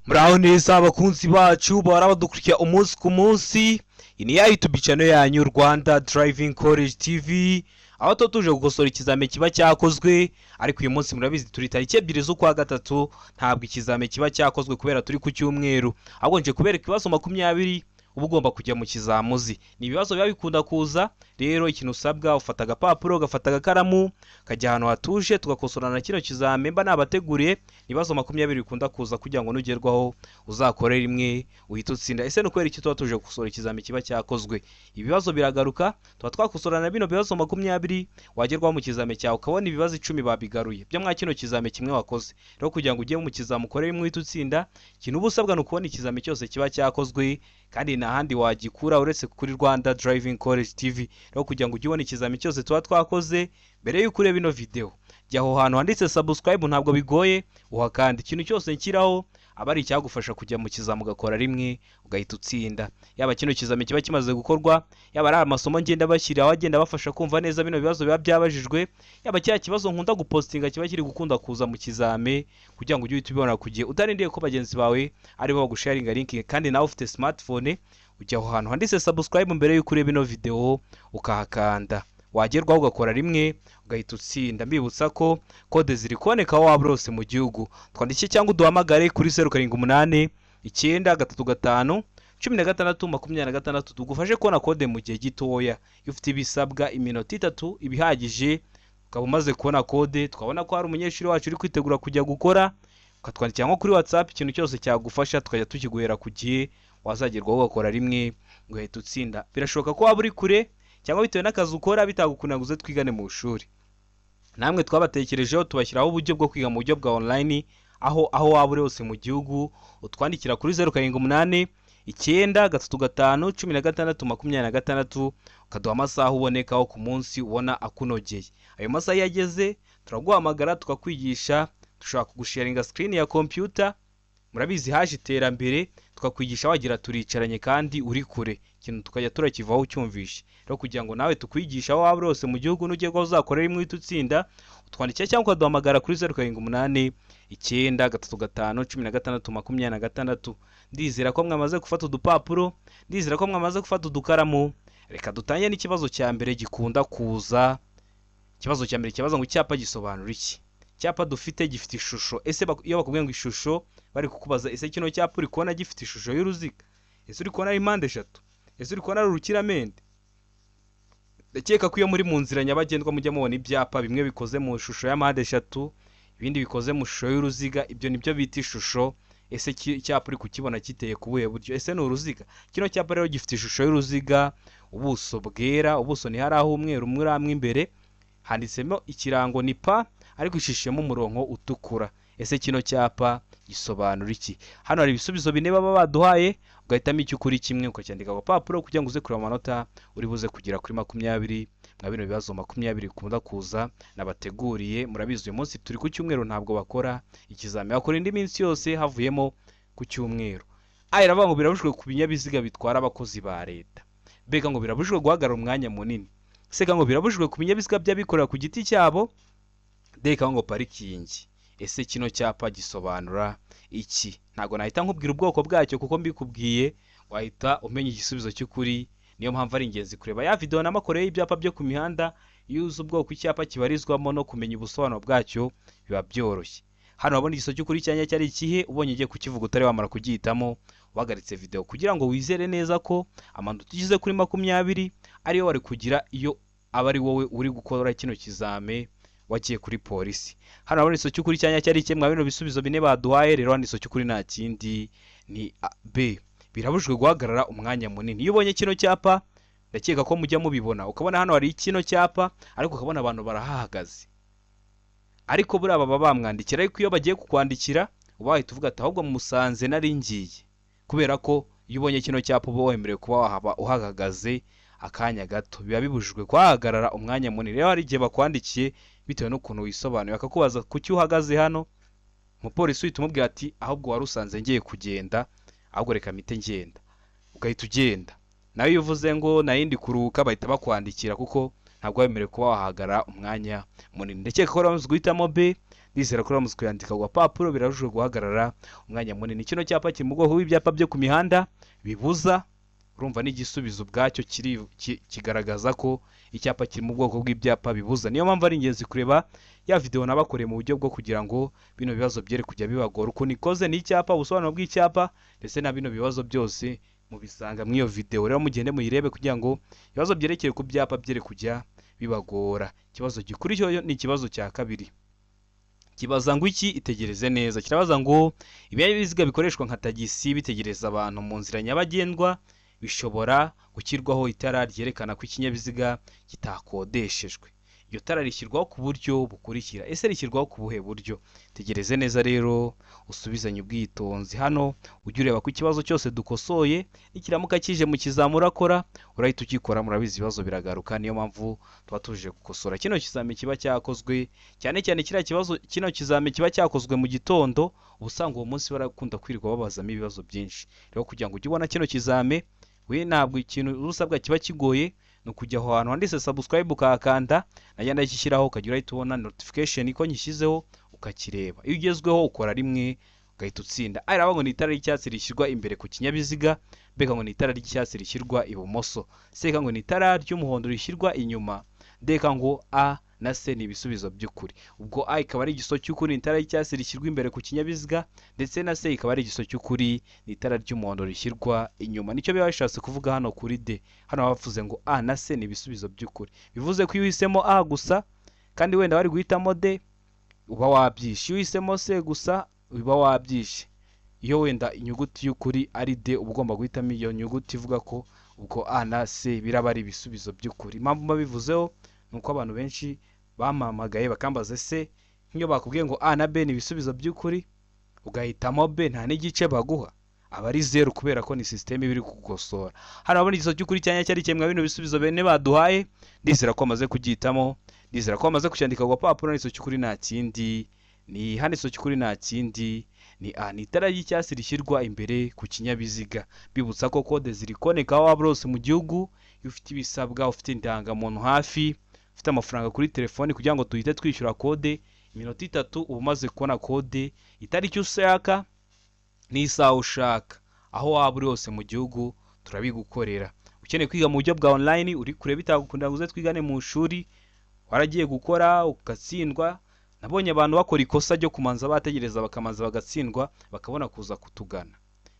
Muraho neza abakunzi bacu bahora badukurikira umunsi ku munsi. Iyi ni ya YouTube channel yanyu Rwanda Driving College TV, aho tuje gukosora ikizame kiba cyakozwe, ariko uyu munsi murabizi turi tariki 2 z'ukwa gatatu, ntabwo ikizame kiba cyakozwe kubera turi ku cyumweru, ahubwo nje kubereka ibibazo 20 uba ugomba kujya mu kizamuzi. Ni ibibazo biba bikunda kuza, rero ikintu usabwa ufata agapapuro, ugafata agakaramu, kajya ahantu hatuje, tugakosorana kino kizame mba nabateguriye. Ibibazo 20 bikunda kuza kugira ngo nugerwaho uzakore rimwe uhita utsinda. Ese nukwera iki tuba tuje gukosora ikizame kiba cyakozwe? Ibibazo biragaruka, tuba twakosorana bino bibazo 20, wagerwaho mu kizame cyawe ukabona ibibazo 10 babigaruye byo mwa kino kizame kimwe wakoze. Rero kugira ngo ujye mu kizame ukore rimwe uhita utsinda, ikintu uba usabwa ni ukubona ikizame cyose kiba cyakozwe, kandi nta handi wagikura uretse kuri Rwanda Driving College TV. Rero kugira ngo ujye ubona ikizame cyose tuba twakoze, mbere y'uko ureba ino video jya aho hantu handitse subscribe, ntabwo bigoye, uhakanda. Ikintu cyose nshyiraho aba ari icyagufasha kujya mu kizame ugakora rimwe ugahita utsinda. Yaba kino kizame kiba kimaze gukorwa, yaba ari amasomo ngenda bashyira wagenda bafasha kumva neza bino bibazo biba byabajijwe, yaba cya kibazo nkunda gupostinga kiba kiri gukunda kuza mu kizame, kugira ngo ujye uhita ubibona kugiye utarindiye ko bagenzi bawe ari bo bagusharinga link. Kandi nawe ufite smartphone ujya aho hantu handitse subscribe mbere y'uko ureba ino video ukahakanda, wagerwaho ugakora rimwe ugahita utsinda. Mbibutsa ko kode ziri kuboneka aho waba urose mu gihugu. Twandike cyangwa uduhamagare kuri 0789 935 16 tugufashe kubona kode mu gihe gitoya. Iyo ufite ibisabwa iminota 3 ibihagije ukaba umaze kubona kode, twabona ko hari umunyeshuri wacu uri kwitegura kujya gukora, ukatwandikira nko kuri WhatsApp, ikintu cyose cyagufasha tukajya tukiguhera ku gihe, wazagerwaho ugakora rimwe ugahita utsinda. Birashoboka ko waba uri kure cyangwa bitewe n'akazi ukora bitagukunaguze twigane mu ishuri. Namwe twabatekerejeho tubashyiraho uburyo bwo kwiga mu buryo bwa online, aho waba uri hose mu gihugu utwandikira kuri 0789 935 16 ukaduha amasaha ubonekaho ku munsi ubona akunogeye. Ayo masaha yageze turaguhamagara tukakwigisha, dushobora kugusharinga screen ya computer. Murabizi haje iterambere, tukakwigisha wagira turicaranye kandi uri kure, ikintu tukajya turakivaho ucyumvishe. Rero kugira ngo nawe tukwigisha aho waba urose mu gihugu nugerwaho uzakore rimwe uhita utsinda, utwandikira cyangwa ukaduhamagara kuri 0789 935 16 Ndizera ko mwamaze gufata udupapuro, ndizera ko mwamaze gufata udukaramu. Reka dutanye n'ikibazo cya mbere gikunda kuza. Ikibazo cya mbere kibaza ngo icyapa gisobanura iki? Icyapa dufite gifite ishusho. Ese iyo bakubwiye ngo ishusho bari kukubaza ese kino cyapa uri kubona gifite ishusho y'uruziga? Ese uri kubona ari impande eshatu? Ese uri kubona ari urukiramende? Ndakeka ko iyo muri mu nzira nyabagendwa mujya mubona ibyapa bimwe bikoze mu ishusho ya mpande eshatu, ibindi bikoze mu shusho y'uruziga. Ibyo nibyo bita ishusho. Ese icyapa uri kukibona kiteye ku buhe buryo? Ese ni uruziga? Kino cyapa rero gifite ishusho y'uruziga, ubuso bwera, ubuso ni hari aho umweru umwe imbere, handitsemo ikirango ni pa ariko ishishemo umurongo utukura. Ese kino cyapa gisobanura iki? Hano hari ibisubizo bine baba baduhaye, ugahitamo icyo ukuri kimwe ukacyandika ku papuro kugira ngo uze kureba amanota uri buze kugira kuri 20 mwa bino bibazo 20 bikunda kuza nabateguriye. Murabizi uyu munsi turi ku cyumweru, ntabwo bakora ikizame, bakora indi minsi yose havuyemo ku cyumweru. Iravuga ngo birabujijwe ku binyabiziga bitwara abakozi ba leta. Bega ngo birabujijwe guhagarara umwanya munini. Seka ngo birabujijwe ku binyabiziga by'abikorera ku giti cyabo. Deka ngo parikingi. Ese kino cyapa gisobanura iki? Ntago nahita nkubwira ubwoko bwacyo kuko mbikubwiye wahita umenya igisubizo cy'ukuri. Niyo mpamvu ari ingenzi kureba ya video n'amakoreye y'ibyapa byo ku mihanda, yuza ubwoko icyapa kibarizwamo no kumenya ubusobanuro bwacyo biba byoroshye. Hano wabona igiso cy'ukuri cyanya cyari ikihe, ubonye ugiye kukivuga utari wamara kugihitamo, wagaritse video kugira ngo wizere neza ko amanota ugize kuri 20 ariyo wari kugira iyo aba ari wowe uri gukora kino kizame wagiye kuri polisi. Hano wabona igiso cy'ukuri cyanya cyari kimwe bino bisubizo bine baduhaye. Rero hano igiso cy'ukuri nta kindi ni B. Birabujijwe guhagarara umwanya munini. Iyo ubonye kino cyapa ndakeka ko mujya mubibona, ukabona hano hari kino cyapa ariko ukabona abantu barahahagaze, ariko buri aba bamwandikira. Ariko iyo bagiye kukwandikira ubahita uvuga ati ahubwo musanze nari ngiye, kubera ko iyo ubonye kino cyapa uba wemerewe kuba wahaba uhagaze akanya gato. Biba bibujijwe guhagarara umwanya munini. Rero hari igihe bakwandikiye bitewe n'ukuntu wisobanuye, akakubaza kuki uhagaze hano, umupolisi uhita umubwira ati ahubwo wari usanze ngiye kugenda, ahubwo reka mite ngenda, ugahita ugenda. Nawe iyo uvuze ngo nayindi kuruhuka bahita bakwandikira kuko ntabwo wemerewe kuba wahagarara umwanya munini. Ndakeka ko ramaze guhitamo B, ndizera ko uramutse kuyandika ku gapapuro birarujwe guhagarara umwanya munini. Kino cyapa kiri mu bwoko bw'ibyapa byo ku mihanda bibuza, urumva n'igisubizo ubwacyo kigaragaza ko icyapa kiri mu bwoko bw'ibyapa bibuza. Niyo mpamvu ari ingenzi kureba ya video nabakoreye mu buryo bwo kugira ngo bino bibazo byere kujya bibagora. Ukuntu ikoze ni icyapa, ubusobanuro bw'icyapa ndetse na bino bibazo byose mubisanga mu iyo video. Rero mugende muyirebe kugira ngo ibibazo byerekeye ku byapa byere kujya bibagora. Ikibazo gikurikiyeho ni ikibazo cya kabiri. Kibaza ngo iki? Itegereze neza. Kirabaza ngo ibinyabiziga bikoreshwa nka tagisi bitegereza abantu mu nzira nyabagendwa bishobora gushyirwaho itara ryerekana ko ikinyabiziga kitakodeshejwe. Iryo tara rishyirwaho ku buryo bukurikira. Ese rishyirwaho ku buhe buryo? Tegereze neza rero usubizanye ubwitonzi. Hano ujye ureba ko ikibazo cyose dukosoye nikiramuka kije mu kizamura akora urahita ukikora. Murabizi ibibazo biragaruka, niyo mpamvu tuba tuje gukosora. Kino kizame kiba cyakozwe cyane cyane kiriya kibazo, kino kizame kiba cyakozwe mu gitondo, ubusanga uwo munsi barakunda kwirirwa babazamo ibibazo byinshi. Rero kugira ngo ujye ubona kino kizame, we ntabwo ikintu urusabwa kiba kigoye, ni ukujya aho hantu handitse subscribe ukahakanda, najya ndakishyiraho ukajya urahita ubona notification ko nyishyizeho ukakireba. Iyo ugezweho ukora rimwe ugahita utsinda. Aravuga ngo ni itara ry'icyatsi rishyirwa imbere ku kinyabiziga, mbega ngo ni itara ry'icyatsi rishyirwa ibumoso, seka ngo ni itara ry'umuhondo rishyirwa inyuma, ndeka ngo A na C ni ibisubizo by'ukuri. Ubwo A ikaba ari igiso cy'ukuri, ni itara ry'icyatsi rishyirwa imbere ku kinyabiziga, ndetse na C ikaba ari igiso cy'ukuri, ni itara ry'umuhondo rishyirwa inyuma. Nicyo biba bishatse kuvuga hano kuri D. Hano bavuze ngo A na C ni ibisubizo by'ukuri, bivuze ko iyo uhisemo A gusa kandi wenda bari guhitamo D uba wabyishe, iyo uhisemo C gusa uba wabyishe. Iyo wenda inyuguti y'ukuri ari D uba ugomba guhitamo iyo nyuguti ivuga ko ubwo A na C biraba ari ibisubizo by'ukuri. Impamvu babivuzeho ni uko abantu benshi bamamagaye bakambaza se nk'iyo bakubwiye ngo A na B ni ibisubizo by'ukuri ugahitamo B nta n'igice baguha, aba ari 0 kubera ko ni system ibiri kugosora. Hano abona igiso cy'ukuri cyanya cyari kimwe bino bisubizo bene baduhaye, ndizera ko amaze kugitamo, ndizera ko amaze kucyandika ku gapapuro. N'igiso cy'ukuri nta kindi ni hano, igiso cy'ukuri nta kindi ni A, ni itara ry'icyatsi rishyirwa imbere ku kinyabiziga. Bibutsa ko kode ziri koneka aho waba hose mu gihugu. Iyo ufite ibisabwa, ufite indangamuntu hafi, ufite amafaranga kuri telefoni, kugira ngo tuhite twishyura kode iminota 3 uba umaze kubona kode, itariki ushaka n'isaha ushaka, aho waba uri hose mu gihugu turabigukorera. Ukeneye kwiga mu buryo bwa online, uri kure bitagukunda ngo uze twigane mu ishuri, waragiye gukora ugatsindwa. Nabonye abantu bakora ikosa ryo kumanza bategereza bakamanza bagatsindwa bakabona kuza kutugana.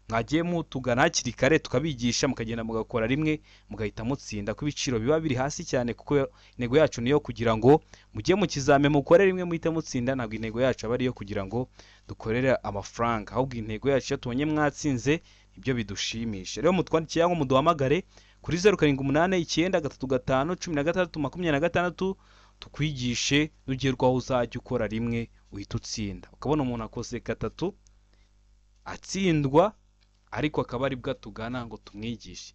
Mwagiye mutugana hakiri kare tukabigisha, mukagenda mugakora rimwe mugahita mutsinda, ko ibiciro biba biri hasi cyane, kuko intego yacu niyo kugira ngo mujye mu kizame mukore rimwe muhite mutsinda. Ntabwo intego yacu aba ariyo kugira ngo dukorere amafaranga, ahubwo intego yacu iyo tubonye mwatsinze ibyo bidushimisha. Rero mutwandikiye ngo muduhamagare kuri 0788931626 tukwigishe nugerwaho uzajya ukora rimwe uhita utsinda. Ukabona umuntu akose 3 atsindwa ariko akaba ari bwa tugana ngo tumwigishe,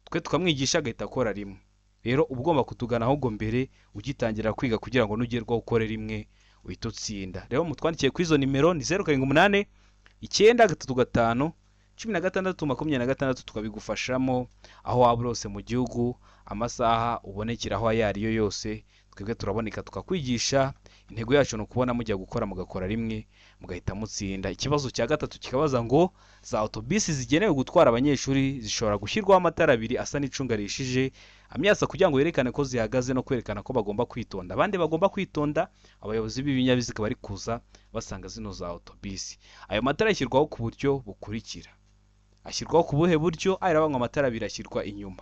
twe tukamwigisha agahita akora rimwe. Rero ugomba kutugana ahubwo mbere ugitangira kwiga kugira ngo nugerwaho ukore rimwe uhita utsinda. Rero mutwandikiye kuri izo nimero ni 0788931626 tukabigufashamo aho waba hose mu gihugu, amasaha ubonekeraho ayo ariyo yose, twebwe turaboneka tukakwigisha. Intego yacu no kubona mujya gukora mugakora rimwe mugahita mutsinda. Ikibazo cya gatatu kikabaza ngo za autobus zigenewe gutwara abanyeshuri zishobora gushyirwaho amatara abiri asa n'icunga rishije amyasa kugira ngo yerekane ko zihagaze no kwerekana ko bagomba kwitonda. Abandi bagomba kwitonda, abayobozi b'ibinyabiziga bari kuza basanga zino za autobus. Ayo matara ashyirwaho ku buryo bukurikira. Ashyirwaho ku buhe buryo? Aravuga ngo amatara abiri ashyirwa inyuma,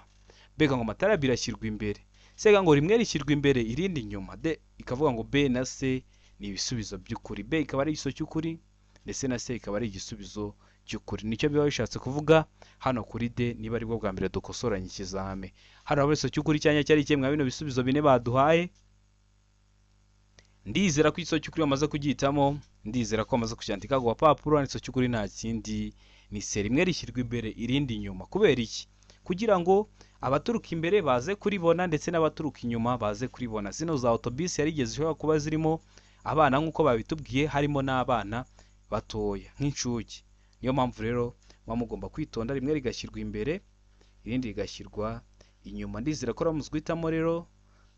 mbega ngo amatara abiri ashyirwa imbere, sega ngo rimwe rishyirwa imbere irindi inyuma. D ikavuga ngo B na C ni ibisubizo by'ukuri. B ikaba ari igiso cy'ukuri ndetse na C ikaba ari igisubizo cy'ukuri. Nicyo biba bishatse kuvuga hano kuri D, niba ari bwo bwa mbere dukosoranye ikizame. Hano aba igiso cy'ukuri cyanya cyari kimwe bino bisubizo bine baduhaye. Ndizera ko igiso cy'ukuri bamaze kugihitamo, ndizera ko bamaze kucyandika ku gapapuro. Igiso cy'ukuri nta kindi ni C, rimwe rishyirwa imbere irindi inyuma. Kubera iki? Kugira ngo abaturuka imbere baze kuribona ndetse n'abaturuka inyuma baze kuribona. Zino za autobus yarigeze zishobora kuba zirimo abana nk'uko babitubwiye, harimo n'abana batoya nk'incuke. Niyo mpamvu rero muba mugomba kwitonda, rimwe rigashyirwa imbere irindi rigashyirwa inyuma. Ndizera ko ramutse guhitamo rero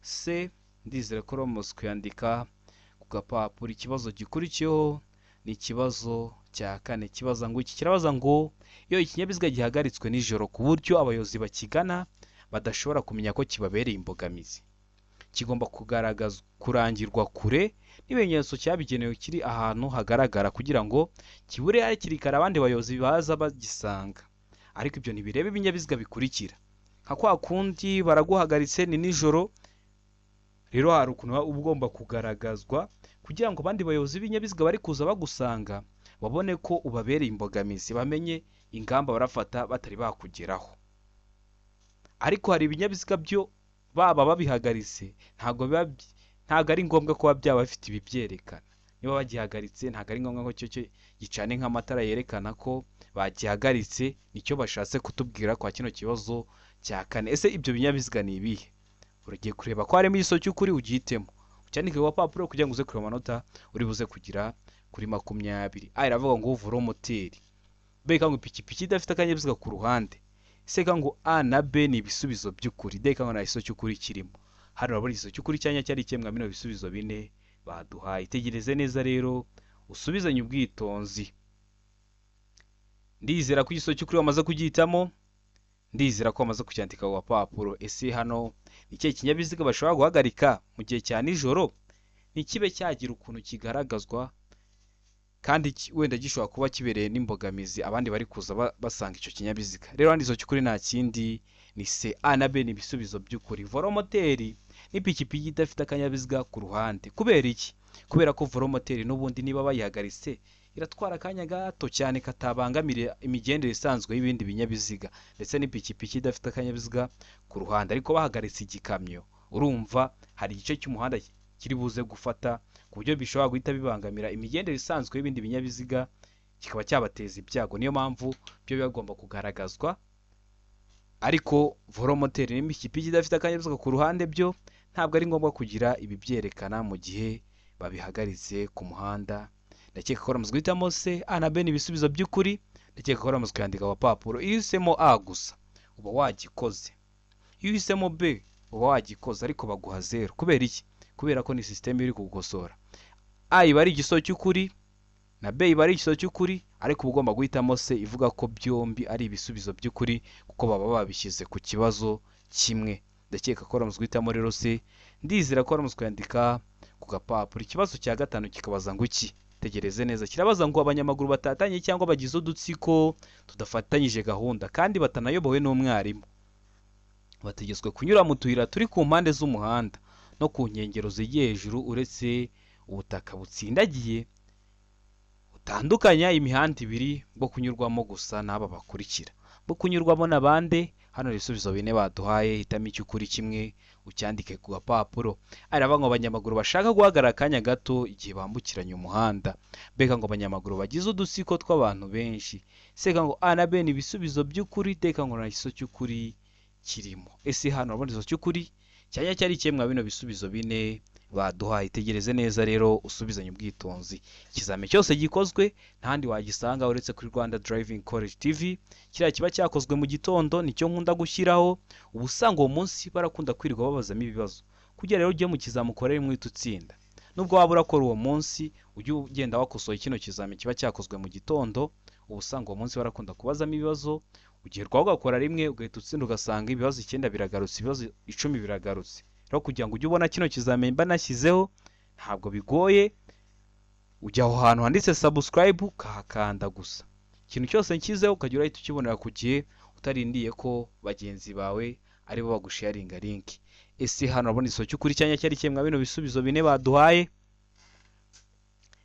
C, ndizera ko ramutse kuyandika ku ku gapapuro. Ikibazo gikurikiyeho ni ikibazo cya kane, kibaza ngo iki kirabaza ngo iyo ikinyabiziga gihagaritswe nijoro ku buryo abayobozi bakigana badashobora kumenya ko kibabereye imbogamizi, kigomba kurangirwa kure n'ibimenyetso cyabigenewe kiri ahantu hagaragara kugira ngo kibure hakiri kare abandi bayobozi baza bagisanga. Ariko ibyo ntibireba ibinyabiziga bikurikira. Nka kwa kundi baraguhagaritse ni nijoro, rero hari ukuntu uba ugomba kugaragazwa kugira ngo abandi bayobozi b'ibinyabiziga bari kuza bagusanga babone ko ubabereye imbogamizi, bamenye ingamba barafata batari bakugeraho. Ariko hari ibinyabiziga byo baba babihagaritse ntabwo ari ngombwa kuba byaba bifite ibi byerekana. Niba bagihagaritse ntabwo ari ngombwa ko cyo gicane nk'amatara yerekana ko bagihagaritse. Nicyo bashatse kutubwira kwa kino kibazo cya kane. Ese ibyo binyabiziga ni ibihe? Uragiye kureba ko harimo igiso cy'ukuri, ugihitemo ucyandike ku papuro kugira ngo uze kureba amanota uri buze kugira kuri 20. Iravuga ngo velomoteri. B ngo ipikipiki idafite akanyabiziga ku ruhande. C ngo A na B ni ibisubizo by'ukuri. D ngo nta giso cy'ukuri kirimo. Hano urabona igiso cy'ukuri cyanya cyari ikemwa bino bisubizo bine baduhaye. Tegereze neza rero usubizanye ubwitonzi. Ndizera ko igiso cy'ukuri wamaze kugihitamo, ndizera ko wamaze kucyandika ku papuro. Ese hano ni ikihe kinyabiziga bashobora guhagarika mu gihe cya nijoro ntikibe cyagira ukuntu kigaragazwa kandi wenda gishobora kuba kibereye n'imbogamizi abandi bari kuza basanga icyo kinyabiziga? Rero hano igiso cy'ukuri nta kindi ni C. A na B ni ibisubizo by'ukuri. Velomoteri n'ipikipiki idafite akanyabiziga ku ruhande. Kubera iki? Kubera ko velomoteri n'ubundi niba bayihagaritse iratwara akanya gato cyane katabangamira imigendere isanzwe y'ibindi binyabiziga, ndetse n'ipikipiki idafite akanyabiziga ku ruhande. Ariko bahagaritse igikamyo, urumva hari igice cy'umuhanda kiri buze gufata ku buryo bishobora guhita bibangamira imigendere isanzwe y'ibindi binyabiziga, kikaba cyabateza ibyago. Niyo mpamvu byo bigomba kugaragazwa. Ariko velomoteri n'ipikipiki idafite akanyabiziga ku ruhande byo ntabwo ari ngombwa kugira ibi byerekana mu gihe babihagaritse ku muhanda. Ndakeka ko ramuzwe guhitamo C. A na B ni ibisubizo by'ukuri. Ndakeka ko ramuzwe kwandika ku papuro. Iyo uhisemo A gusa uba wagikoze, iyo uhisemo B uba wagikoze, ariko baguha 0. Kubera iki? Kubera ko ni system iri kugukosora. A iba ari igiso cy'ukuri na B iba ari igiso cy'ukuri, ariko uba ugomba guhitamo C ivuga ko byombi ari ibisubizo by'ukuri kuko baba babishyize ku kibazo kimwe. Ndakeka ko ramuzwe guhitamo rero C. Ndizera ko ramuzwe kwandika ku gapapuro. Ikibazo cya gatanu kikabaza ngo iki? Tegereze neza. Kirabaza ngo abanyamaguru batatanye cyangwa bagize udutsiko tudafatanyije gahunda kandi batanayobowe n'umwarimu bategetswe kunyura mu tuyira turi ku mpande z'umuhanda no ku nkengero zigiye hejuru uretse ubutaka butsindagiye butandukanya imihanda ibiri bwo kunyurwamo gusa n'aba bakurikira. Bwo kunyurwamo n'abande, hano ibisubizo bine baduhaye, hitamo icy'ukuri kimwe ucyandike ku gapapuro. Aravuga ngo abanyamaguru bashaka guhagarara akanya gato igihe bambukiranya umuhanda. B ngo abanyamaguru bagize udutsiko tw'abantu benshi. C ngo A na B ni ibisubizo by'ukuri. D ngo nta giso cy'ukuri kirimo. Ese hano urabona igiso cy'ukuri cyanya cyari ikemwa bino bisubizo bine baduhaye. Tegereze neza rero usubizanye ubwitonzi. Ikizame cyose gikozwe ntandi wagisanga uretse kuri Rwanda Driving College TV. Kiriya kiba cyakozwe mu gitondo nicyo nkunda gushyiraho. Ubusanga uwo munsi barakunda kwirirwa babazamo ibibazo kugira rero ujye mu kizamukorere mwita utsinda. Nubwo waba urakora uwo munsi ujye ugenda wakosoye kino kizame kiba cyakozwe mu gitondo. Ubusanga uwo munsi barakunda kubazamo ibibazo, ugiherwa ugakora rimwe ugahita utsinda ugasanga ibibazo 9 biragarutse, ibibazo 10 biragarutse. Rero kugira ngo ujye ubona kino kizame mba nashyizeho ntabwo bigoye, ujya aho hantu handitse subscribe ukahakanda gusa. Ikintu cyose nshyizeho ukajya urahita ukibonera ku gihe utarindiye ko bagenzi bawe aribo bagusharinga link. Ese hano urabona igiso cy'ukuri cyanya cyari ikemwa bino bisubizo bine baduhaye.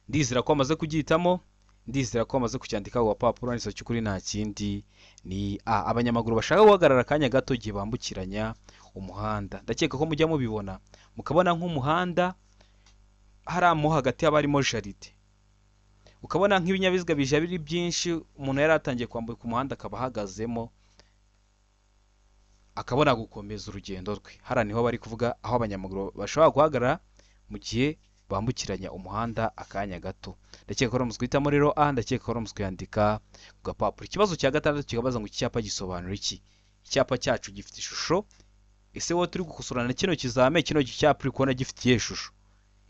Ndizera ko amaze kugihitamo, ndizera ko amaze kucyandika ku papuro. Igiso cy'ukuri nta kindi ni A. Abanyamaguru bashaka guhagarara akanya gato igihe bambukiranya umuhanda. Ndakeka ko mujya mubibona mukabona nk'umuhanda haramo hagati y'abarimo jaride, ukabona nk'ibinyabiziga bije biri byinshi, umuntu yari atangiye kwambuka umuhanda akaba ahagazemo akabona gukomeza urugendo rwe. Hara niho bari kuvuga aho abanyamaguru bashobora guhagarara mu gihe bambukiranya umuhanda akanya gato. Ndakeka ko ramuzwe guhitamo rero A. Ndakeka ko ramuzwe yandika ku gapapuro. Ikibazo cya gatandatu kibabaza ngo icyapa gisobanura iki? Icyapa cyacu gifite ishusho. Ese wowe turi gukosorana kino kizame, kino cyapa uri kubona gifitiye ishusho?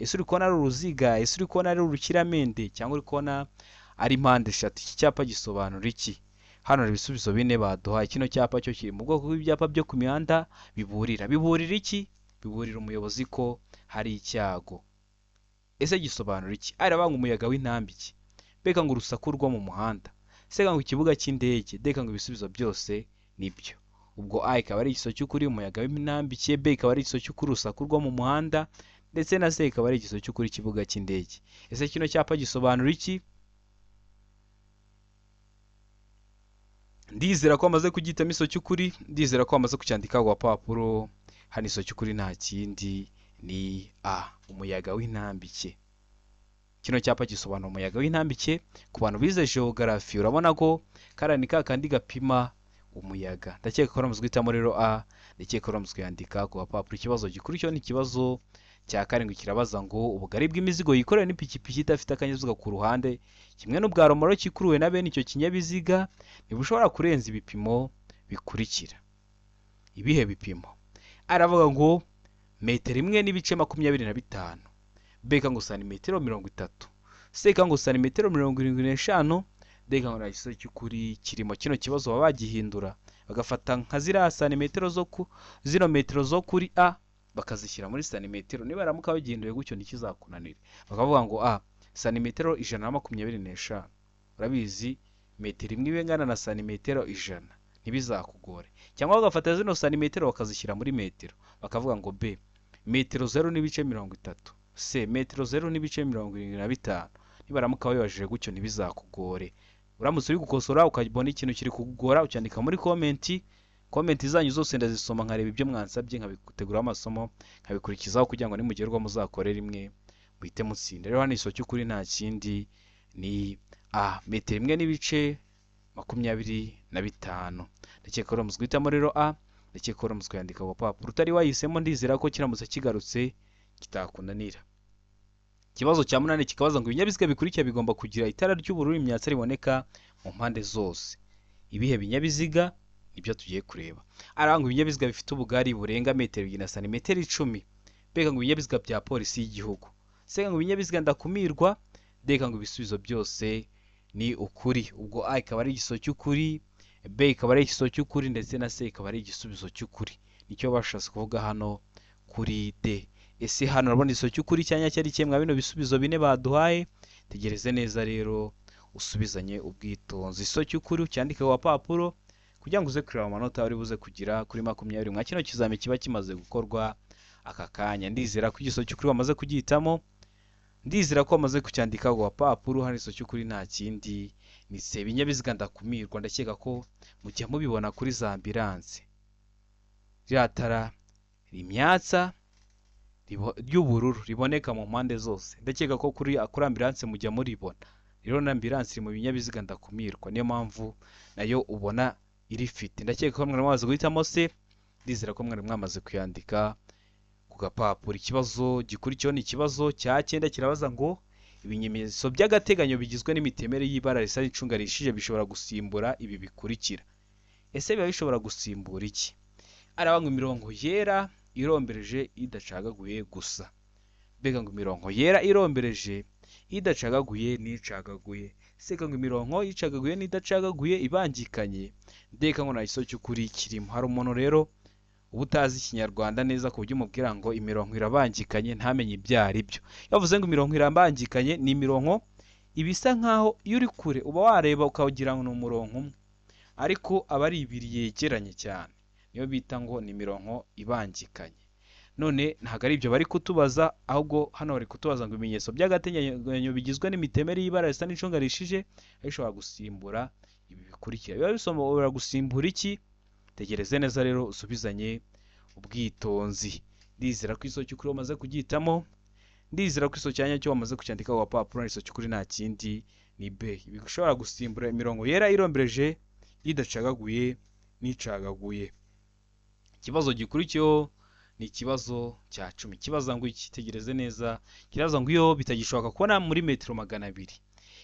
ese uri kubona ari uruziga, ese uri kubona ari urukiramende, cyangwa uri kubona ari mpande eshatu? Iki cyapa gisobanura iki? Hano hari ibisubizo bine baduhaye. Kino cyapa cyo kiri mu bwoko bw'ibyapa byo ku mihanda biburira iki? Biburira umuyobozi ko hari icyago. Ese gisobanura iki? Arabanga umuyaga w'intambike, beka ngo urusaku rwo mu muhanda, seka ngo ikibuga cy'indege, deka ngo ibisubizo byose nibyo. Ubwo A ikaba ari igiso cy'ukuri, umuyaga w'intambike, B ikaba ari igiso cy'ukuri, urusaku rwo mu muhanda, ndetse na C ikaba ari igiso cy'ukuri, ikibuga cy'indege. Ese kino cyapa gisobanura iki? Ndizera ko amaze kugitamo iso cy'ukuri, ndizera ko amaze kucyandika ku gapapuro. Hano iso cy'ukuri nta kindi ni A, umuyaga w'intambike. Kino cyapa gisobanura umuyaga w'intambike. Ku bantu bize geography urabona ko karani kandi gapima umuyaga. Ndakeka ko ramuzwe guhitamo rero A, ndakeka ko ramuzwe yandika ku gapapuro. Ikibazo gikurikiyeho ni ikibazo cya karindwi, kirabaza ngo ubugari bw'imizigo yikorewe n'ipikipiki idafite akanyabiziga ku ruhande kimwe n'ubwa romoro kikuruwe na bene icyo kinyabiziga ntibushobora kurenza ibipimo bikurikira. Ibihe bipimo? Aravuga ngo metero imwe n'ibice 25, beka ngo santimetero 30, seka ngo santimetero 75, deka ngo naiso cy'ukuri kirimo. Kino kibazo baba bagihindura bagafata nka ziriya santimetero zino metero zo kuri A bakazishyira muri santimetero. Niba ramuka bagihinduye gutyo ntikizakunanira, bakavuga ngo A santimetero 125. Urabizi metero imwe ibengana na santimetero 100, ntibizakugore. Cyangwa bagafata zino santimetero bakazishyira muri metero, bakavuga ngo B metero 0.30, C metero 0.75. Niba ramuka wibajije gutyo ntibizakugore. Uramutse uri gukosora ukabona ikintu kiri kugora, ucyandika muri komenti zanyu zose ndazisoma, nkareba ibyo mwansabye, nkabigutegura amasomo, nkabikurikizaho kugira ngo nimugerwa muzakore rimwe muhite mutsinda. Rero hano iso cy'ukuri nta kindi ni A, metero imwe n'ibice 25. Ndakeka ko ramuzwe guhitamo rero A, ndakeka ko ramuzwe yandika ku gapapuro. Utari wahisemo ndizera ko kiramutse kigarutse kitakunanira. Ikibazo cya 8 kikabaza ngo ibinyabiziga bikurikira bigomba kugira itara ry'ubururu imyatsa riboneka mu mpande zose. Ibihe binyabiziga nibyo tugiye kureba. Aranga ibinyabiziga bifite ubugari burenga metero 2 na santimetero 10, beka ngo ibinyabiziga bya polisi y'igihugu, seka ngo ibinyabiziga ndakumirwa, deka ngo ibisubizo byose ni ukuri. Ubwo A ikaba ari igiso cy'ukuri, B ikaba ari igiso cy'ukuri, ndetse na C ikaba ari igisubizo cy'ukuri. Nicyo bashatse kuvuga hano kuri D. Ese hano urabona igiso cy'ukuri cyanya cyari cyemwa bino bisubizo bine baduhaye? Tegereze neza rero usubizanye ubwitonzi. Igiso cy'ukuri cyandike ku gapapuro kugira ngo uze kureba amanota ari buze kugira kuri 20 mwa kino kizame kiba kimaze gukorwa aka kanya. Ndizera ko igiso cy'ukuri wamaze kugihitamo, ndizera ko wamaze kucyandika ku gapapuro. Hano igiso cy'ukuri nta kindi ni C, ibinyabiziga ndakumirwa. Ndakeka ko mujya mubibona kuri za ambulance, ryatara rimyatsa ry'ubururu riboneka mu mpande zose. Ndakeka ko kuri ambulance mujya muribona. Rero na ambulance iri mu binyabiziga ndakumirwa, niyo mpamvu nayo ubona irifite. Ndakeka ko mwari mwamaze guhitamo C, ndizera ko mwari mwamaze kuyandika ku gapapuro. Ikibazo gikurikiyeho ni ikibazo cya 9, kirabaza ngo ibimenyetso by'agateganyo bigizwe n'imitemere y'ibara risa n'icunga rishije bishobora gusimbura ibi bikurikira. Ese biba bishobora gusimbura iki? Arabanga imirongo yera irombereje idacagaguye gusa, beka ngo imirongo yera irombereje idacagaguye n'icagaguye, seka ngo imirongo y'icagaguye n'idacagaguye ibangikanye, ndeka ngo nta giso cy'ukuri kirimo. Hari umuntu rero uba utazi ikinyarwanda neza ku buryo umubwira ngo imirongo irabangikanye ntamenye ibyo ari byo. Yavuze ngo imirongo irabangikanye ni imirongo ibisa nkaho iyo uri kure uba wareba ukawugira ngo ni umurongo umwe, ariko aba ari ibiri yegeranye cyane, niyo bita ngo ni imirongo ibangikanye. None ntabwo ari ibyo bari kutubaza, ahubwo hano bari kutubaza ngo ibimenyetso by'agateganyo bigizwe n'imitemere y'ibara risa n'icunga rishije bishobora gusimbura ibi bikurikira. Biba bisobanura gusimbura iki? Tegereze neza rero usubizanye ubwitonzi. Ndizera ko iso cy'ukuri wamaze kugihitamo, ndizera ko iso cyanya cyo wamaze kucyandika ku gapapuro. Iso cy'ukuri nta kindi ni B, ibi bishobora gusimbura imirongo yera irombereje idacagaguye n'icagaguye. Ikibazo gikurikiyeho ni ikibazo cya 10. Kibaza ngo iki? Tegereze neza. Kiraza ngo iyo bitagishoboka kubona muri metero 200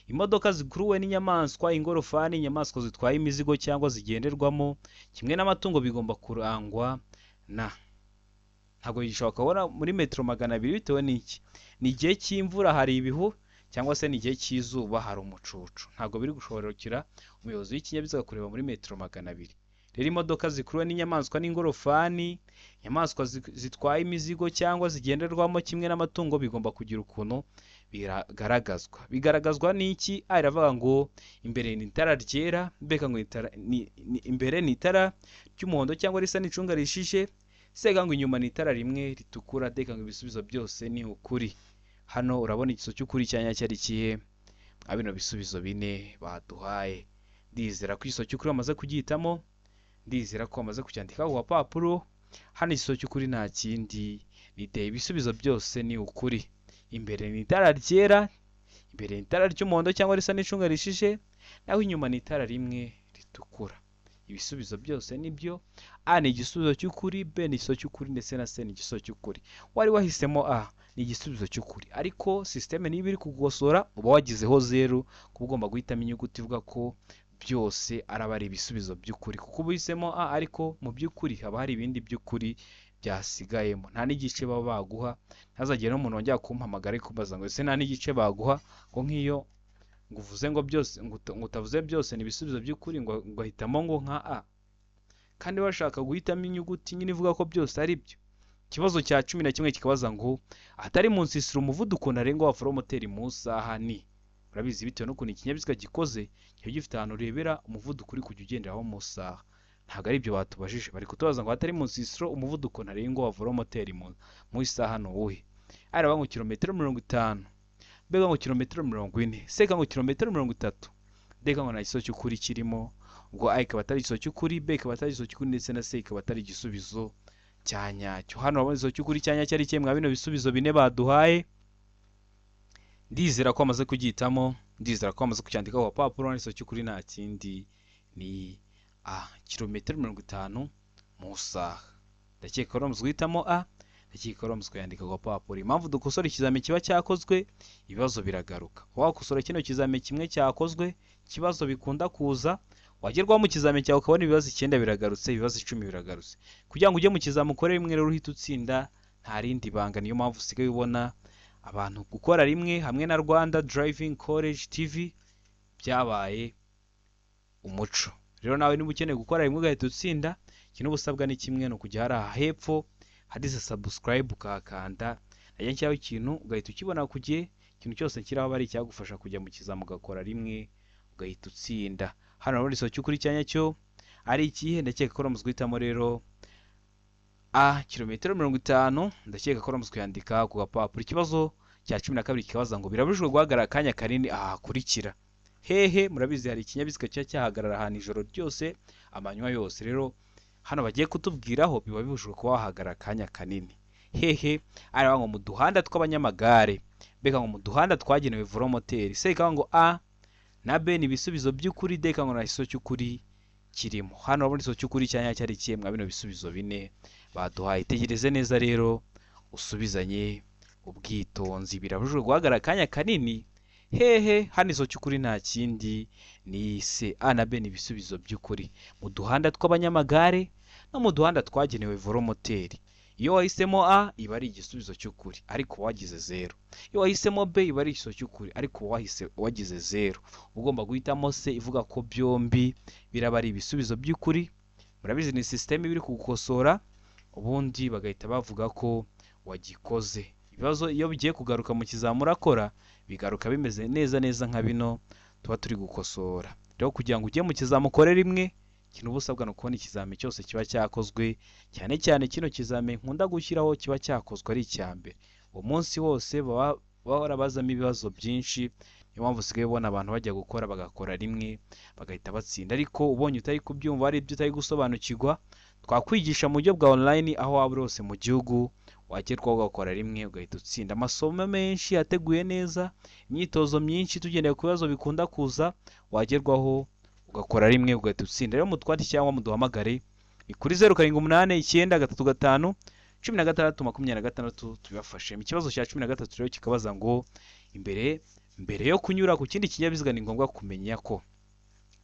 imodoka zikuruwe n'inyamaswa, ingorofani, inyamaswa zitwaye imizigo cyangwa zigenderwamo kimwe n'amatungo bigomba kurangwa na ntabwo gishoboka kubona muri metero 200 bitewe n'iki, ni igihe cy'imvura hari ibihu cyangwa se ni igihe cy'izuba hari umucucu, ntabwo biri gushobokera umuyobozi w'ikinyabiziga kureba muri metero 200. rero imodoka zikuruwe n'inyamaswa n'ingorofani, inyamaswa zitwaye imizigo cyangwa zigenderwamo kimwe n'amatungo bigomba kugira ukuntu bigaragazwa n'iki. aravuga ngo imbere ni itara ryera, mbega ngo imbere ni itara ry'umuhondo cyangwa risa n'icunga rishije, sega ngo inyuma ni itara rimwe ritukura, deka ngo ibisubizo byose ni ukuri. hano urabona igiso cy'ukuri cyanya cyari kihe bino bisubizo bine baduhaye. ndizera ko igiso cy'ukuri bamaze kugihitamo, ndizera ko bamaze kucyandika ku papuro. hano igiso cy'ukuri nta kindi, niteye ibisubizo byose ni ukuri. imbere ni itara ryera, imbere ni itara ry'umuhondo cyangwa risa n'icunga rishije, naho inyuma ni itara rimwe ritukura. ibisubizo byose nibyo. A ni igisubizo cy'ukuri, B ni igisubizo cy'ukuri, ndetse na C ni igisubizo cy'ukuri. wari wahisemo A ni igisubizo cy'ukuri, ariko systeme niba iri kugosora uba wagizeho 0, kuba ugomba guhitamo inyuguti ivuga ko byose araba ari ibisubizo by'ukuri, kuko uba uhisemo A ariko mu by'ukuri haba hari ibindi by'ukuri byasigayemo. nta n'igice baba baguha, ntazagire n'umuntu wongera kumpamagara ari kubaza ngo ese nta n'igice baguha, ngo nk'iyo ngo uvuze ngo byose ngo utavuze byose ni ibisubizo by'ukuri ngo ahitamo ngo nka A, kandi bashaka guhitamo inyuguti nyine ivuga ko byose ari byo. ikibazo cya 11 kikabaza ngo atari mu nsisiro umuvuduko ntarengwa wa velomoteri mu saha ni. urabizi bitewe n'ukuntu ikinyabiziga gikoze kiba gifite ahantu urebera umuvuduko uri kujya ugenderaho mu saha, ntabwo ari ibyo batubajije. bari kutubaza ngo atari mu nsisiro umuvuduko ntarengwa wa velomoteri mu isaha ni uwuhe. araba ngo kilometero 50, mbega ngo kilometero 40, seka ngo kilometero 30, ndeka ngo nta gisozo cy'ukuri kirimo. ubwo A ikaba atari igisozo cy'ukuri, B ikaba atari igisozo cy'ukuri, ndetse na C ikaba atari igisubizo cya nyacyo. hano urabona igisozo cy'ukuri cya nyacyo ari kimwe bino bisubizo bine baduhaye. ndizera ko bamaze kugihitamo, ndizera ko bamaze kucyandika ku papuro. n'igisozo cy'ukuri nta kindi ni A, kilometero 50 mu saha. ndakeka ko bamaze guhitamo A, ndakeka ko bamaze kuyandika ku papuro. impamvu dukosora ikizamini kiba cyakozwe, ibibazo biragaruka. wakosora kino kizamini kimwe cyakozwe, ikibazo bikunda kuza, wagerwaho mu kizamini cyawe ukabona ibibazo 9 biragarutse, ibibazo 10 biragarutse. kugira ngo ujye mu kizamini ukore rimwe rero uhita utsinda, nta rindi banga. niyo mpamvu usigaye ubona abantu gukora rimwe hamwe na Rwanda Driving College TV byabaye umuco. rero nawe niba ukeneye gukora rimwe ugahita utsinda, ikintu ubusabwa ni kimwe, no kujya hariya hepfo hadise subscribe ukahakanda, najya nshyiraho ikintu ugahita ukibona ku gihe. ikintu cyose kiraho bari cyagufasha kujya mu kizamini ugakora rimwe ugahita utsinda. hano urabona igisozo cy'ukuri cyanya cyo ari ikihe, ndakeka ko bamaze guhitamo rero A, kilometero 50, ndakeka ko bamaze kuyandika ku gapapuro. ikibazo cya 12 kikabaza ngo birabujijwe guhagarara akanya kanini ahakurikira hehe. murabizi hari ikinyabiziga cya cyahagarara ahantu ijoro ryose amanywa yose, rero hano bagiye kutubwiraho biba bibujijwe kuba wahagarara akanya kanini hehe. araba ngo mu duhanda tw'abanyamagare, mbega ngo mu duhanda twagenewe velomoteri. se ikaba ngo A na B ni ibisubizo by'ukuri, D ikaba ngo nta gisozo cy'ukuri kirimo. hano urabona igisozo cy'ukuri cyanya cyari kimwe bino bisubizo bine baduhaye. tegereze neza rero usubizanye ubwitonzi. birabujijwe guhagarara akanya kanini hehe. hano igisozo cy'ukuri nta kindi ni C, A na B ni ibisubizo by'ukuri mu duhanda tw'abanyamagare no mu duhanda twagenewe velomoteri. iyo wahisemo A iba ari igisubizo cy'ukuri ariko wagize 0. iyo wahisemo B iba ari igisubizo cy'ukuri ariko wagize 0. ugomba guhitamo C ivuga ko byombi biraba ari ibisubizo by'ukuri. murabizi ni systeme biri kugukosora, ubundi bagahita bavuga ko wagikoze. ibibazo iyo bigiye kugaruka mu kizamini urakora, bigaruka bimeze neza nka bino tuba turi gukosora. rero kugira ngo ujye mu kizamini ukore rimwe, ikintu uba usabwa ni ukubona ikizamini cyose kiba cyakozwe, cyane cyane kino kizamini nkunda gushyiraho kiba cyakozwe ari icya mbere. uwo munsi wose bahora bazamo ibibazo byinshi, niyo mpamvu usigaye ubona abantu bajya gukora bagakora rimwe bagahita batsinda. ariko ubonye utari kubyumva, ari ibyo utari gusobanukirwa, twakwigisha mu buryo bwa online aho waba uri hose mu gihugu, wagerwaho ugakora rimwe ugahita utsinda. amasomo menshi ateguye neza, imyitozo myinshi tugendeye ku bibazo bikunda kuza, wagerwaho ugakora rimwe ugahita utsinda. rero mutwandike cyangwa muduhamagare ni kuri 0789351626 tubafashe. ikibazo cya 13 rero kikabaza ngo mbere yo kunyura ku kindi kinyabiziga ni ngombwa kumenya ko.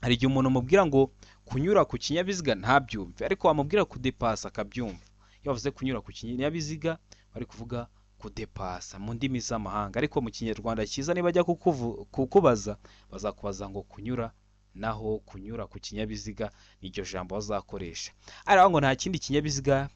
hari igihe umuntu mubwira ngo kunyura ku kinyabiziga ntabyumve, ariko wamubwira kudepasa akabyumva. iyo bavuze kunyura ku kinyabiziga bari kuvuga kudepasa mu ndimi z'amahanga, ariko mu kinyarwanda cyiza niba bajya kukubaza bazakubaza ngo kunyura, naho kunyura ku kinyabiziga n'iryo jambo bazakoresha. Ariko ngo nta kindi kinyabiziga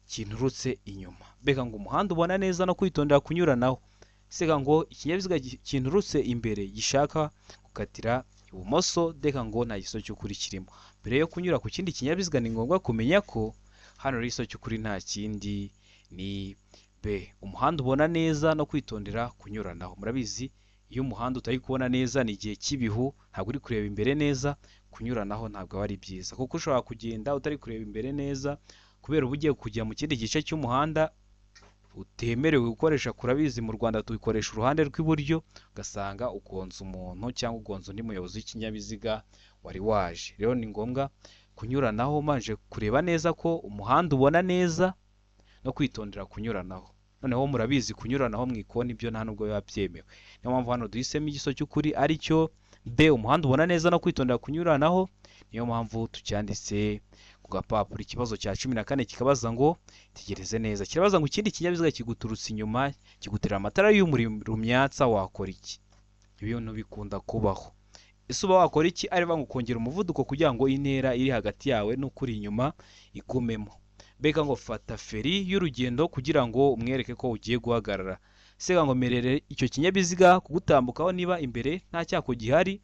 kinturutse inyuma, mbega ngo umuhanda ubona neza no kwitondera kunyuranaho. Sega ngo ikinyabiziga kinturutse imbere gishaka gukatira ibumoso, deka ngo nta giso cy'ukuri kirimo. Mbere yo kunyura ku kindi kinyabiziga ni ngombwa kumenya ko hano rero igiso cy'ukuri nta kindi ni B. Umuhanda ubona neza no kwitondera kunyuranaho. Murabizi iyo umuhanda utari kubona neza ni igihe cy'ibihu, ntabwo uri kureba imbere neza, kunyuranaho ntabwo aba ari byiza, kuko ushobora kugenda utari kureba imbere neza kubera uba ugiye kujya mu kindi gice cy'umuhanda utemerewe gukoresha. Kurabizi mu Rwanda tubikoresha uruhande rw'iburyo, ugasanga ugonze umuntu cyangwa ugonze undi muyobozi w'ikinyabiziga wari waje. Rero ni ngombwa kunyuranaho manje kureba neza ko umuhanda ubona neza no kwitondera kunyuranaho. Noneho murabizi kunyuranaho mu ikoni ibyo nta nubwo biba byemewe, niyo mpamvu hano duhisemo igiso cy'ukuri ari cyo B. Umuhanda ubona neza no kwitondera kunyuranaho, niyo mpamvu tucyanditse ku gapapuro. Ikibazo cya 14 kikabaza ngo tegereze neza, kirabaza ngo ikindi kinyabiziga kiguturutse inyuma kigutera amatara y'umurumyatsa, wakora iki? Ibintu bikunda kubaho. Ese uba wakora iki? Areba ngo kongera umuvuduko kugira ngo intera iri hagati yawe n'ukuri inyuma igumemo. Mbega ngo fata feri y'urugendo kugira ngo umwereke ko ugiye guhagarara. Sega ngo merere icyo kinyabiziga kugutambukaho niba imbere nta cyako gihari,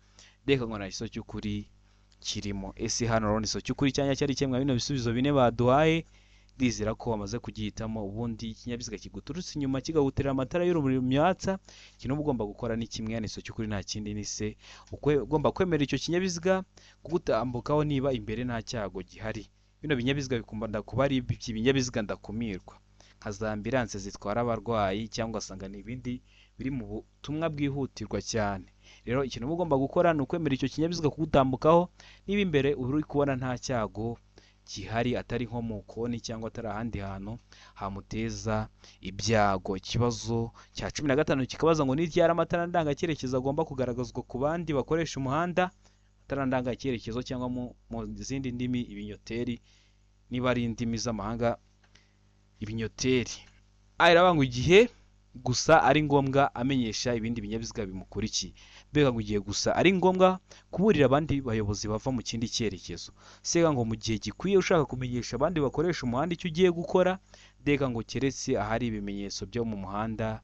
deka ngo nta giso cy'ukuri kirimo. Ese hano rero igiso cy'ukuri cyanya cyari kimwe bino bisubizo bine baduhaye, ndizera ko wamaze kugihitamo. Ubundi ikinyabiziga kiguturutse inyuma kigahutira amatara y'urumyatsa, ikintu uba ugomba gukora ni kimwe, igiso cy'ukuri nta kindi ni C. Ugomba kwemera icyo kinyabiziga kugutambukaho niba imbere nta cyago gihari. Bino binyabiziga bikunda kuba ari ibinyabiziga ndakumirwa nka za ambulance zitwara abarwayi, cyangwa ugasanga n'ibindi biri mu butumwa bwihutirwa cyane. Rero ikintu uba ugomba gukora ni ukwemera icyo kinyabiziga kugutambukaho niba imbere uri kubona nta cyago gihari, atari nko mu koni cyangwa atari ahandi hantu hamuteza ibyago. Ikibazo cya 15 kikabaza ngo ni ryari amatara ndangacyerekezo agomba kugaragazwa ku bandi bakoresha umuhanda. Amatara ndangacyerekezo cyangwa mu zindi ndimi ibinyoteri, niba ari indimi z'amahanga ibinyoteri. Araba ngo igihe gusa ari ngombwa amenyesha ibindi binyabiziga bimukurikiye. Mbega ngo igihe gusa ari ngombwa kuburira abandi bayobozi bava mu kindi cyerekezo. Sega ngo mu gihe gikwiye ushaka kumenyesha abandi bakoresha umuhanda icyo ugiye gukora, deka ngo keretse ahari ibimenyetso byo mu muhanda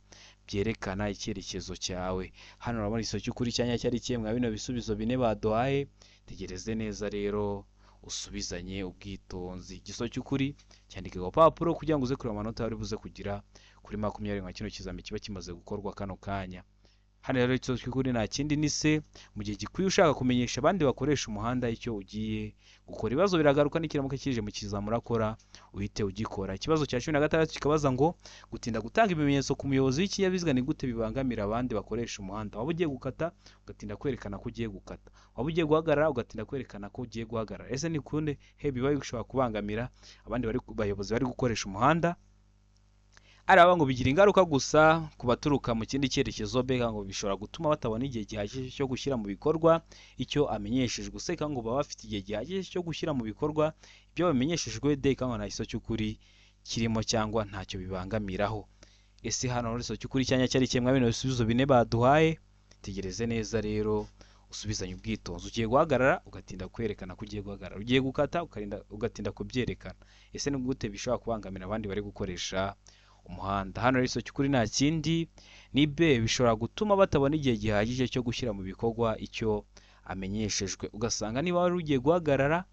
byerekana icyerekezo cyawe. Hano urabona igiso cy'ukuri cyanya cyari kimwe bino bisubizo bine baduhaye, tegereze neza rero usubizanye ubwitonzi. Igiso cy'ukuri cyandike ku papuro kugira ngo uze kureba amanota wari buze kugira kuri 20 nka kino kizami kiba kimaze gukorwa kano kanya. Hano rero igiso cy'ukuri nta kindi ni C. Mu gihe gikwiye ushaka kumenyesha abandi bakoresha umuhanda icyo ugiye gukora. Ibibazo biragaruka n'ikiramuka kije mu kizamu urakora uhite ugikora. Ikibazo cya 16 kikabaza ngo gutinda gutanga ibimenyetso ku muyobozi w'ikinyabiziga ni gute bibangamira abandi bakoresha umuhanda. Waba ugiye gukata ugatinda kwerekana ko ugiye gukata, waba ugiye guhagarara ugatinda kwerekana ko ugiye guhagarara. Ese ni kunde biba bishobora kubangamira abandi bayobozi bari gukoresha umuhanda. Araba ngo bigira ingaruka gusa ku baturuka mu kindi cyerekezo, mbega ngo bishobora gutuma batabona igihe gihagije cyo gushyira mu bikorwa icyo amenyeshejwe. Seka ngo baba bafite igihe gihagije cyo gushyira mu bikorwa ibyo bamenyeshejwe, deka ngo nta giso cy'ukuri kirimo cyangwa ntacyo bibangamiraho. Ese hano rero igiso cy'ukuri cyanya cyari kimwe bino bisubizo bine baduhaye, tegereze neza rero usubizanye ubwitonzi. Ugiye guhagarara ugatinda kwerekana ko ugiye guhagarara, ugiye gukata ugatinda kubyerekana. Ese ni gute bishobora kubangamira abandi bari gukoresha umuhanda. Hano rero igiso cy'ukuri nta kindi ni B. Bishobora gutuma batabona igihe gihagije cyo gushyira mu bikorwa icyo amenyeshejwe. Ugasanga niba wari ugiye guhagarara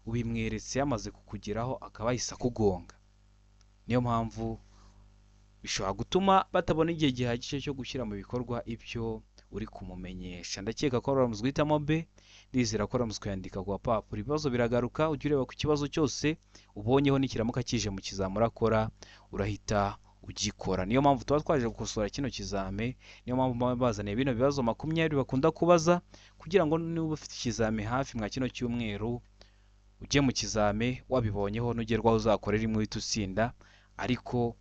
ubimweretse yamaze kukugeraho akaba yahise akugonga. Niyo mpamvu bishobora gutuma batabona igihe gihagije cyo gushyira mu bikorwa ibyo uri kumumenyesha. Ndakeka ko uramutse uhitamo B, ndizera ko uramutse kuyandika ku papuro. Ibibazo biragaruka, ujye ureba ku kibazo cyose ubonyeho n'ikiramuka kije mu kizamu urakora urahita ugikora. Niyo mpamvu tuba twaje gukosora kino kizame, niyo mpamvu bazaniye bino bibazo 20 bakunda kubaza, kugira ngo niba ufite ikizame hafi mwa kino cyumweru ujye mu kizame wabibonyeho nugerwaho uzakorera imwe uhita utsinda. Ariko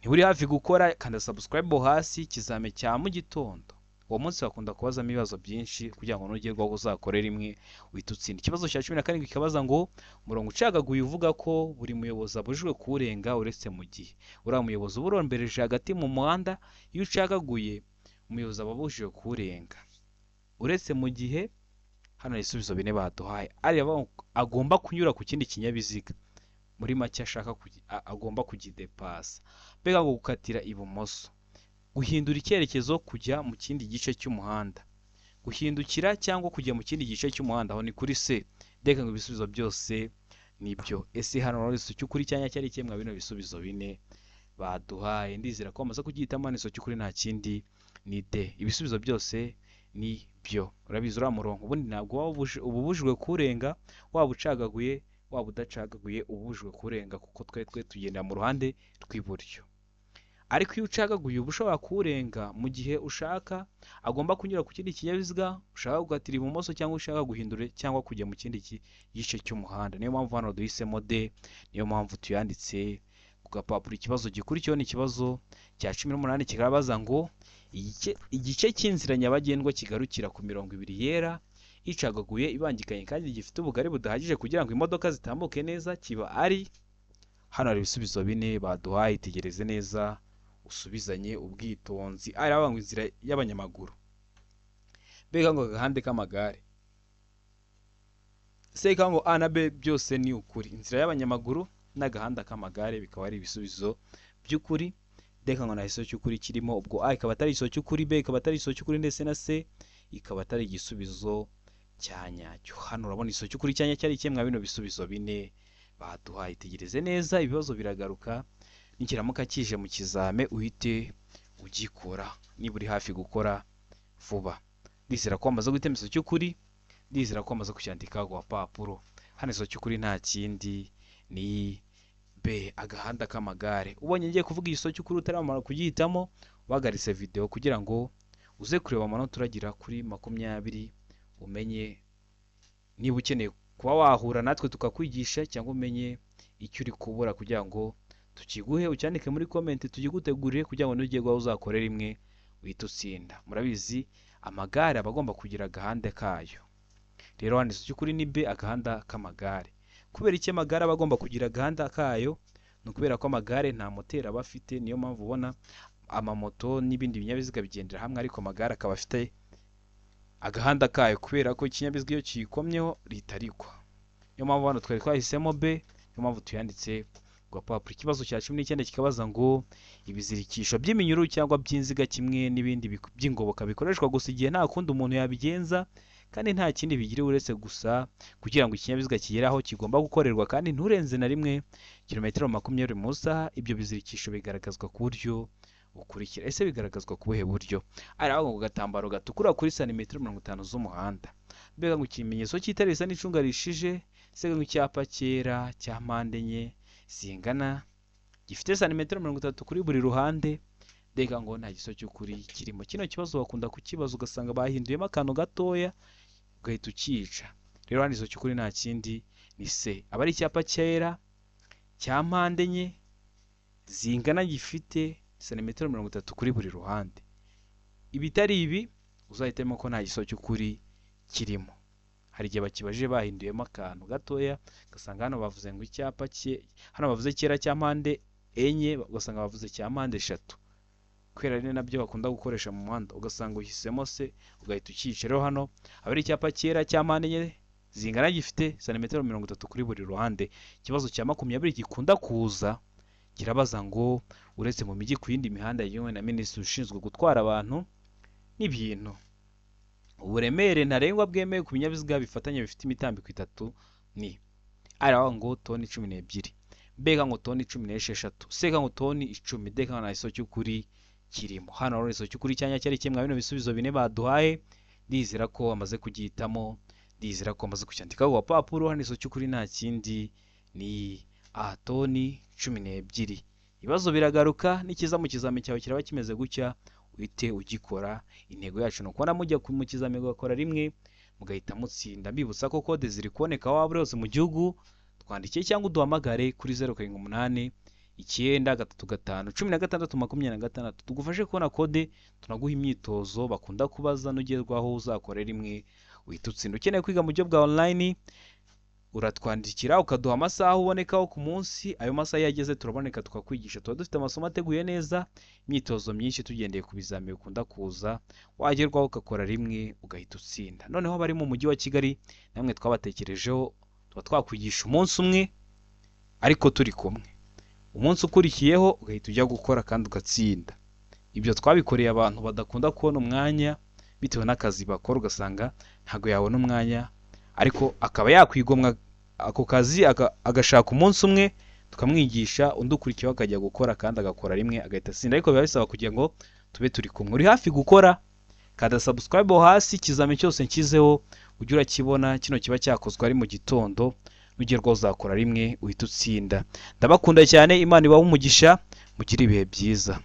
ntiburi hafi gukora, kanda subscribe hasi, ikizame cya mu gitondo uwo munsi bakunda kubazamo ibibazo byinshi kugira ngo nugerwaho uzakore rimwe uhite utsinda. Ikibazo cya 17 kikabaza ngo umurongo ucagaguye uvuga ko buri muyobozi abujijwe kuwurenga uretse mu gihe uriya muyobozi uba urombereje hagati mu muhanda, iyo ucagaguye umuyobozi aba abujijwe kuwurenga uretse mu gihe, hano hari ibisubizo bine baduhaye, agomba kunyura ku kindi kinyabiziga, muri make agomba kugidepasa. Mbega ngo gukatira ibumoso, guhindura icyerekezo kujya mu kindi gice cy'umuhanda, guhindukira cyangwa kujya mu kindi gice cy'umuhanda, aho ni kuri se. Mbega ngo ibisubizo byose nibyo. Ese hano rero iso cy'ukuri cyanya cyari kimwe bino bisubizo bine baduhaye, ndizera ko bamaze kugihitamo. Iso cy'ukuri nta kindi ni D. Ibisubizo byose ni byo. Urabizi uriya murongo ubundi ntabwo ubujijwe kurenga, waba ucagaguye waba udacagaguye ubujijwe kurenga, kuko twe tugenda mu ruhande rw'iburyo. Ariko iyo ucagaguye uba ushobora kuwurenga mu gihe ushaka agomba kunyura ku kindi kinyabiziga, ushaka gukatira ibumoso cyangwa ushaka guhindura cyangwa kujya mu kindi gice cy'umuhanda. Niyo mpamvu hano duhisemo D, niyo mpamvu tuyanditse ku gapapuro. Ikibazo gikurikiyeho ni ikibazo cya 18 kikabaza ngo igice cy'inzira nyabagendwa kigarukira ku mirongo ibiri yera icagaguye ibangikanye kandi gifite ubugari budahagije kugira ngo imodoka zitambuke neza kiba ari. Hano hari ibisubizo bine baduhaye, itegereze neza usubizanye ubwitonzi. Aravuga ngo inzira y'abanyamaguru, mbega ngo agahande k'amagare, seka ngo A na B byose ni ukuri. Inzira y'abanyamaguru n'agahanda k'amagare bikaba ari ibisubizo by'ukuri. Deka ngo nta iso cy'ukuri kirimo, ubwo A ikaba atari iso cy'ukuri, B ikaba atari iso cy'ukuri, ndetse na C ikaba atari igisubizo cya nyacyo. Hano urabona iso cy'ukuri cyanya cyari kimwe bino bisubizo bine baduhaye. Itegereze neza, ibibazo biragaruka, nikiramuka kije mu kizame uhite ugikora niba uri hafi gukora vuba. Ndizera ko wamaze guhitamo iso cy'ukuri, ndizera ko wamaze kucyandika ku papuro. Hano iso cy'ukuri nta kindi ni B, agahanda k'amagare. Ubonye ngiye kuvuga iso cy'ukuri utaramara kugihitamo, wagaritse video kugira ngo uze kureba amanota uragira kuri 20, umenye niba ukeneye kuba wahura natwe tukakwigisha cyangwa umenye icyo uri kubura kugira ngo tukiguhe, ucyandike muri comment tugigutegurire kugira ngo nugerwaho uzakore rimwe uhite utsinda. Murabizi amagare aba agomba kugira agahanda kayo. Rero hano iso cy'ukuri ni B, agahanda k'amagare. Kubera iki amagare aba agomba kugira agahanda kayo? Ni ukubera ko amagare nta moteri aba afite, niyo mpamvu ubona amamoto n'ibindi binyabiziga bigendera hamwe, ariko amagare akaba afite agahanda kayo kubera ko ikinyabiziga iyo kiyikomyeho ritarikwa. Niyo mpamvu hano twari twahisemo B, niyo mpamvu tuyanditse ku gapapuro. Ikibazo cya 19 kikabaza ngo ibizirikisho by'iminyururu cyangwa by'inziga kimwe n'ibindi by'ingoboka bikoreshwa gusa igihe nta kundi umuntu yabigenza kandi nta kindi bigira uretse gusa kugira ngo ikinyabiziga kigere aho kigomba gukorerwa kandi nturenze na rimwe kilometero 20 mu saha. Ibyo bizirikisho bigaragazwa ku buryo bukurikira. Ese bigaragazwa ku buhe buryo? Aravuga ngo gatambaro gatukura kuri santimetero 50 z'umuhanda. Mbega ngo ikimenyetso cy'itara risa n'icunga rishije, sega ngo icyapa cyera cya mpande enye zingana gifite santimetero 30 kuri buri ruhande. Mbega ngo nta giso cy'ukuri kirimo. Kino kibazo bakunda kukibaza ugasanga bahinduyemo akantu gatoya ugahita ukica. Rero hano iso cy'ukuri nta kindi ni C, aba ari icyapa cyera cya mpande enye zingana gifite santimetero 30 kuri buri ruhande. Ibitari ibi uzahitemo ko nta giso cy'ukuri kirimo. Hari igihe bakibajije bahinduyemo akantu gatoya, ugasanga hano bavuze ngo icyapa hano bavuze cyera cya mpande enye, ugasanga bavuze cya mpande eshatu. Kwera rero nabyo bakunda gukoresha mu muhanda, ugasanga uhisemo se ugahita ukica. Rero hano aba ari icyapa cyera cya mpande enye zingana gifite santimetero 30 kuri buri ruhande. Ikibazo cya 20 gikunda kuza kirabaza ngo uretse mu mijyi ku yindi mihanda yewe na minisitiri ushinzwe gutwara abantu n'ibintu, uburemere ntarengwa bwemewe ku binyabiziga bifatanye bifite imitambiko itatu ni aravuga ngo toni 12, mbega ngo toni 16, seka ngo toni 10. Deka na iso cy'ukuri kirimo. Hano rero iso cy'ukuri cyanya cyari kimwe bino bisubizo bine baduhaye. Ndizera ko amaze kugihitamo, ndizera ko amaze kucyandika ku papuro. Hano iso cy'ukuri nta kindi ni A, toni 12. Ibibazo biragaruka, nikiza mu kizami cyawe kiraba kimeze gutya uhite ugikora. Intego yacu no kubona mujya mu kizami gakora rimwe mugahita mutsinda. Mbibutsa ko code ziri kuboneka waba uri hose mu gihugu, twandikiye cyangwa uduhamagare kuri 078 9 3 5 26 tugufashe kubona kode, tunaguha imyitozo bakunda kubaza nugerwaho uzakora rimwe uhita utsinda. Ukeneye kwiga mu buryo bwa online uratwandikira ukaduha amasaha ubonekaho ku munsi, ayo masaha yageze turaboneka tukakwigisha. Tuba dufite amasomo ateguye neza, imyitozo myinshi tugendeye ku bizamini bikunda kuza, wagerwaho ugakora rimwe ugahita utsinda. Noneho bari mu mujyi wa Kigali namwe twabatekerejeho, tuba twakwigisha umunsi umwe ariko turi kumwe, umunsi ukurikiyeho ugahita ujya gukora kandi ugatsinda. Ibyo twabikoreye abantu badakunda kubona umwanya bitewe n'akazi bakora, ugasanga ntago yabona umwanya ariko akaba yakwigomwa ako kazi agashaka umunsi umwe tukamwigisha, undi ukurikiyeho akajya gukora kandi agakora rimwe agahita atsinda. Ariko biba bisaba kugira ngo tube turi kumwe. Uri hafi gukora, kada subscribe hasi, ikizami cyose nshyizeho ujye urakibona. Kino kiba cyakozwe ari mu gitondo, nugerwaho uzakora rimwe uhita utsinda. Ndabakunda cyane, Imana ibahe umugisha, mugire ibihe byiza.